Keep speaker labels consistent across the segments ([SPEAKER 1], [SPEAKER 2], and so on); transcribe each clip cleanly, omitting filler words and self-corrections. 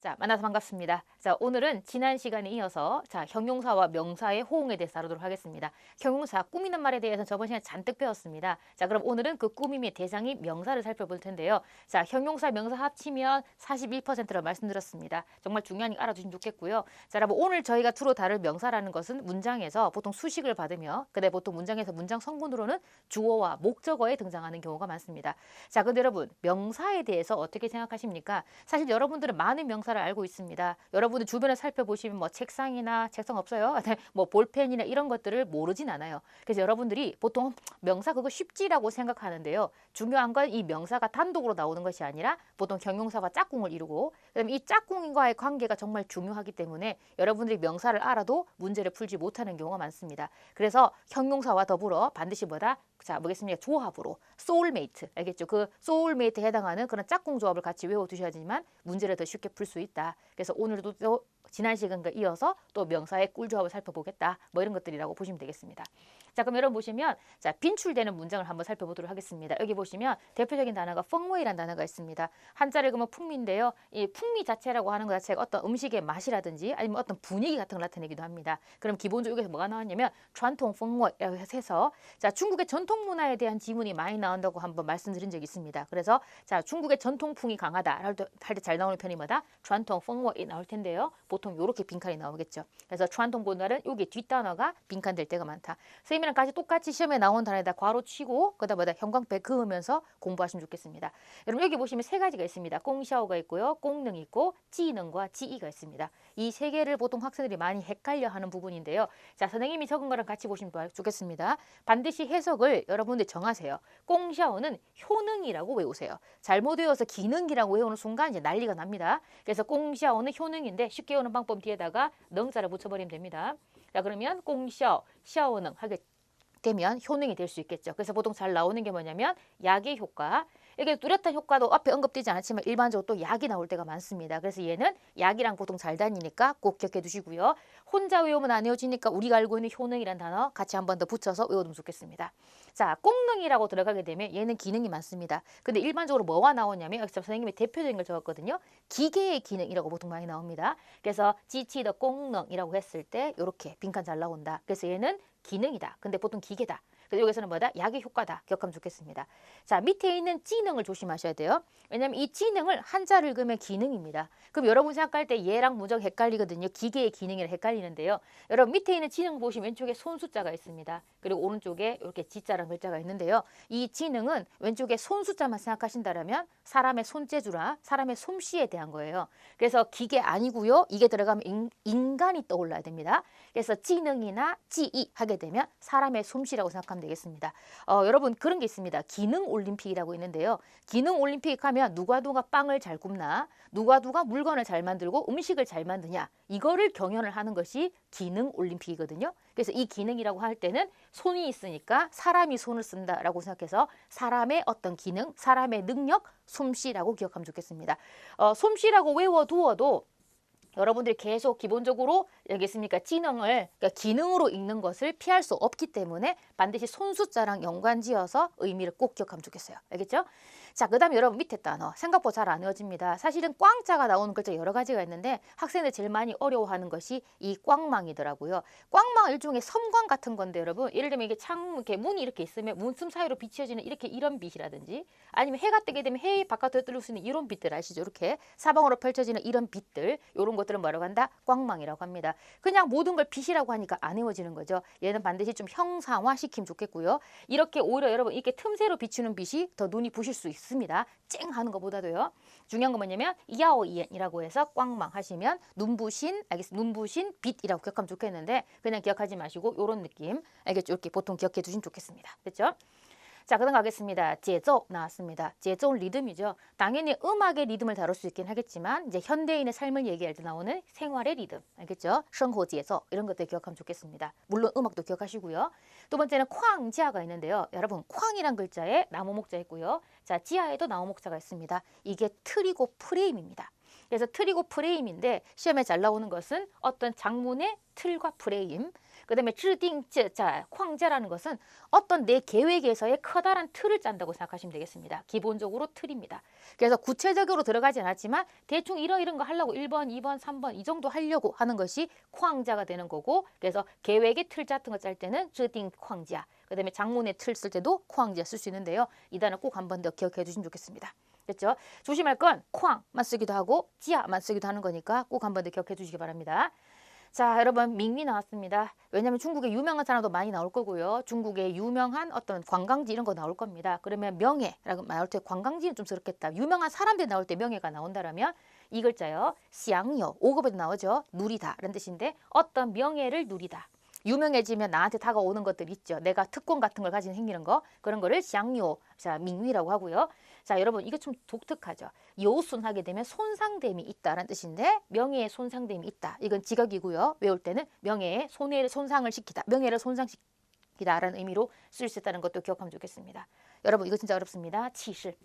[SPEAKER 1] 자, 만나서 반갑습니다. 자, 오늘은 지난 시간에 이어서 형용사와 명사의 호응에 대해서 다루도록 하겠습니다. 형용사, 꾸미는 말에 대해서 저번 시간에 잔뜩 배웠습니다. 자, 그럼 오늘은 그 꾸밈의 대상인 명사를 살펴볼 텐데요. 자, 형용사, 명사 합치면 41%라고 말씀드렸습니다. 정말 중요하니까 알아두시면 좋겠고요. 자, 여러분 오늘 저희가 주로 다룰 명사라는 것은 문장에서 보통 수식을 받으며 그다음에 보통 문장에서 문장 성분으로는 주어와 목적어에 등장하는 경우가 많습니다. 자, 근데 여러분 명사에 대해서 어떻게 생각하십니까? 사실 여러분들은 많은 명사를 알고 있습니다. 여러분들 주변에 살펴보시면 뭐 책상이나 책상 없어요? 뭐 볼펜이나 이런 것들을 모르진 않아요. 그래서 여러분들이 보통 명사 그거 쉽지라고 생각하는데요. 중요한 건 이 명사가 단독으로 나오는 것이 아니라 보통 형용사와 짝꿍을 이루고 그다음에 이 짝꿍과의 관계가 정말 중요하기 때문에 여러분들이 명사를 알아도 문제를 풀지 못하는 경우가 많습니다. 그래서 형용사와 더불어 반드시 뭐다? 자, 뭐겠습니까? 조합으로 소울메이트, 알겠죠? 그 소울메이트에 해당하는 그런 짝꿍 조합을 같이 외워두셔야지만 문제를 더 쉽게 풀 수 있다. 그래서 오늘도 또 지난 시간과 이어서 또 명사의 꿀조합을 살펴보겠다. 뭐 이런 것들이라고 보시면 되겠습니다. 자, 그럼 여러분 보시면 자, 빈출되는 문장을 한번 살펴보도록 하겠습니다. 여기 보시면 대표적인 단어가 펑웨이라는 단어가 있습니다. 한자를 그러면 풍미인데요. 이 풍미 자체라고 하는 것 자체가 어떤 음식의 맛이라든지 아니면 어떤 분위기 같은 걸 나타내기도 합니다. 그럼 기본적으로 여기서 뭐가 나왔냐면 전통 펑웨이라고 해서 자, 중국의 전통 문화에 대한 지문이 많이 나온다고 한번 말씀드린 적이 있습니다. 그래서 자, 중국의 전통풍이 강하다 할 때 잘 나오는 편이 뭐다? 전통 펑웨이 나올 텐데요. 보통 이렇게 빈칸이 나오겠죠. 그래서 전통보다는 여기 뒷단어가 빈칸될 때가 많다. 선생님이랑 같이 똑같이 시험에 나온 단어에다 괄호 치고 그다음 뭐다 형광펜 그으면서 공부하시면 좋겠습니다. 여러분 여기 보시면 세 가지가 있습니다. 꽁샤오가 있고요. 꽁능 있고 찌능과 찌이가 있습니다. 이 세 개를 보통 학생들이 많이 헷갈려하는 부분인데요. 자, 선생님이 적은 거랑 같이 보시면 좋겠습니다. 반드시 해석을 여러분들 정하세요. 꽁샤오는 효능이라고 외우세요. 잘못 외워서 기능이라고 외우는 순간 이제 난리가 납니다. 그래서 꽁샤오는 효능인데 쉽게 외우는 방법 뒤에다가 능자를 붙여버리면 됩니다. 자, 그러면 꽁샤오, 샤오능 하게 되면 효능이 될 수 있겠죠. 그래서 보통 잘 나오는 게 뭐냐면 약의 효과. 이게 뚜렷한 효과도 앞에 언급되지 않지만 일반적으로 또 약이 나올 때가 많습니다. 그래서 얘는 약이랑 보통 잘 다니니까 꼭 기억해 두시고요. 혼자 외우면 안 외워지니까 우리가 알고 있는 효능이란 단어 같이 한 번 더 붙여서 외워두면 좋겠습니다. 자,功능이라고 들어가게 되면 얘는 기능이 많습니다. 근데 일반적으로 뭐가 나오냐면 여기서 선생님이 대표적인 걸 적었거든요. 기계의 기능이라고 보통 많이 나옵니다. 그래서 지치더功능이라고 했을 때 이렇게 빈칸 잘 나온다. 그래서 얘는 기능이다. 근데 보통 기계다. 그래서 여기서는 뭐다? 약의 효과다. 기억하면 좋겠습니다. 자, 밑에 있는 지능을 조심하셔야 돼요. 왜냐하면 이 지능을 한자를 읽으면 기능입니다. 그럼 여러분 생각할 때 얘랑 무척 헷갈리거든요. 기계의 기능이랑 헷갈리는데요. 여러분 밑에 있는 지능 보시면 왼쪽에 손 숫자가 있습니다. 그리고 오른쪽에 이렇게 지자라는 글자가 있는데요. 이 지능은 왼쪽에 손 숫자만 생각하신다면 사람의 손재주나 사람의 솜씨에 대한 거예요. 그래서 기계 아니고요. 이게 들어가면 인간이 떠올라야 됩니다. 그래서 지능이나 지이 하게 되면 사람의 솜씨라고 생각하면 되겠습니다. 여러분 그런 게 있습니다. 기능 올림픽이라고 있는데요. 기능 올림픽 하면 누가 빵을 잘 굽나 누가 물건을 잘 만들고 음식을 잘 만드냐 이거를 경연을 하는 것이 기능 올림픽이거든요. 그래서 이 기능이라고 할 때는 손이 있으니까 사람이 손을 쓴다라고 생각해서 사람의 어떤 기능, 사람의 능력, 솜씨라고 기억하면 좋겠습니다. 솜씨라고 외워두어도 여러분들이 계속 기본적으로 알겠습니까? 지능을 그러니까 기능으로 읽는 것을 피할 수 없기 때문에 반드시 손숫자랑 연관지어서 의미를 꼭 기억하면 좋겠어요. 알겠죠? 자, 그 다음에 여러분 밑에 단어 생각보다 잘 안 외워집니다. 사실은 꽝자가 나오는 글자 여러 가지가 있는데 학생들 제일 많이 어려워하는 것이 이 꽝망이더라고요. 꽝망 일종의 섬광 같은 건데 여러분 예를 들면 이게 창 이렇게 문이 이렇게 있으면 문틈 사이로 비춰지는 이렇게 이런 빛이라든지 아니면 해가 뜨게 되면 해 바깥으로 뜰 수 있는 이런 빛들 아시죠? 이렇게 사방으로 펼쳐지는 이런 빛들 이런 것들은 뭐라고 한다? 꽝망이라고 합니다. 그냥 모든 걸 빛이라고 하니까 안 외워지는 거죠. 얘는 반드시 좀 형상화 시키면 좋겠고요. 이렇게 오히려 여러분 이렇게 틈새로 비추는 빛이 더 눈이 부실 수 있습니다. 쨍 하는 것보다도요. 중요한 건 뭐냐면 야오이엔이라고 해서 꽝망 하시면 눈부신 알겠습니다. 눈부신 빛이라고 기억하면 좋겠는데 그냥 기억하지 마시고 이런 느낌 알겠죠? 이렇게 보통 기억해 두시면 좋겠습니다. 됐죠? 자, 그다음 가겠습니다. 제조 나왔습니다. 제조는 리듬이죠. 당연히 음악의 리듬을 다룰 수 있긴 하겠지만 이제 현대인의 삶을 얘기할 때 나오는 생활의 리듬 알겠죠? 생활 제조 이런 것들 기억하면 좋겠습니다. 물론 음악도 기억하시고요. 두 번째는 쾅지아가 있는데요. 여러분 쾅이란 글자에 나무 목자 있고요. 자, 지하에도 나무 목자가 있습니다. 이게 틀이고 프레임입니다. 그래서 틀이고 프레임인데 시험에 잘 나오는 것은 어떤 장문의 틀과 프레임. 그다음에 制定, 자,框架라는 것은 어떤 내 계획에서의 커다란 틀을 짠다고 생각하시면 되겠습니다. 기본적으로 틀입니다. 그래서 구체적으로 들어가지 않았지만 대충 이런 거 하려고 1번, 2번, 3번 이 정도 하려고 하는 것이框架가 되는 거고, 그래서 계획의 틀 같은 거 짤 때는 制定框架, 그다음에 장문의 틀 쓸 때도 框架쓸 수 있는데요. 이 단어 꼭 한 번 더 기억해 주시면 좋겠습니다. 됐죠? 조심할 건 쾅만 쓰기도 하고 지아만 쓰기도 하는 거니까 꼭 한 번 더 기억해 주시기 바랍니다. 자, 여러분 밍미 나왔습니다. 왜냐하면 중국에 유명한 사람도 많이 나올 거고요. 중국에 유명한 어떤 관광지 이런 거 나올 겁니다. 그러면 명예라고 나올 때 관광지는 좀 그렇겠다. 유명한 사람들 나올 때 명예가 나온다라면 이 글자요. 쌍요 5급에도 나오죠. 누리다 라는 뜻인데 어떤 명예를 누리다. 유명해지면 나한테 다가오는 것들 있죠. 내가 특권 같은 걸 가진 생기는 거. 그런 거를 쌍요, 자, 밍위라고 하고요. 자, 여러분 이거 좀 독특하죠. 요순하게 되면 손상됨이 있다라는 뜻인데 명예에 손상됨이 있다. 이건 지각이고요. 외울 때는 명예에 손해를 손상을 시키다. 명예를 손상시키다라는 의미로 쓸 수 있다는 것도 기억하면 좋겠습니다. 여러분 이거 진짜 어렵습니다. 치실.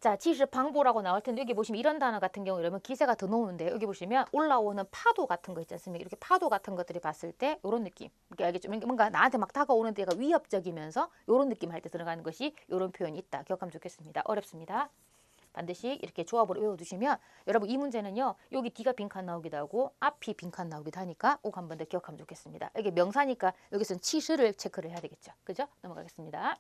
[SPEAKER 1] 자, 치실 방보라고 나올 텐데 여기 보시면 이런 단어 같은 경우 여러분 기세가 더 놓는데 여기 보시면 올라오는 파도 같은 거 있지 않습니까? 이렇게 파도 같은 것들이 봤을 때 이런 느낌. 이렇게 알겠죠? 뭔가 나한테 막 다가오는 데가 위협적이면서 이런 느낌 할 때 들어가는 것이 이런 표현이 있다. 기억하면 좋겠습니다. 어렵습니다. 반드시 이렇게 조합으로 외워두시면 여러분 이 문제는요. 여기 D가 빈칸 나오기도 하고 앞이 빈칸 나오기도 하니까 꼭 한 번 더 기억하면 좋겠습니다. 이게 명사니까 여기서는 치실을 체크를 해야 되겠죠. 그죠? 넘어가겠습니다.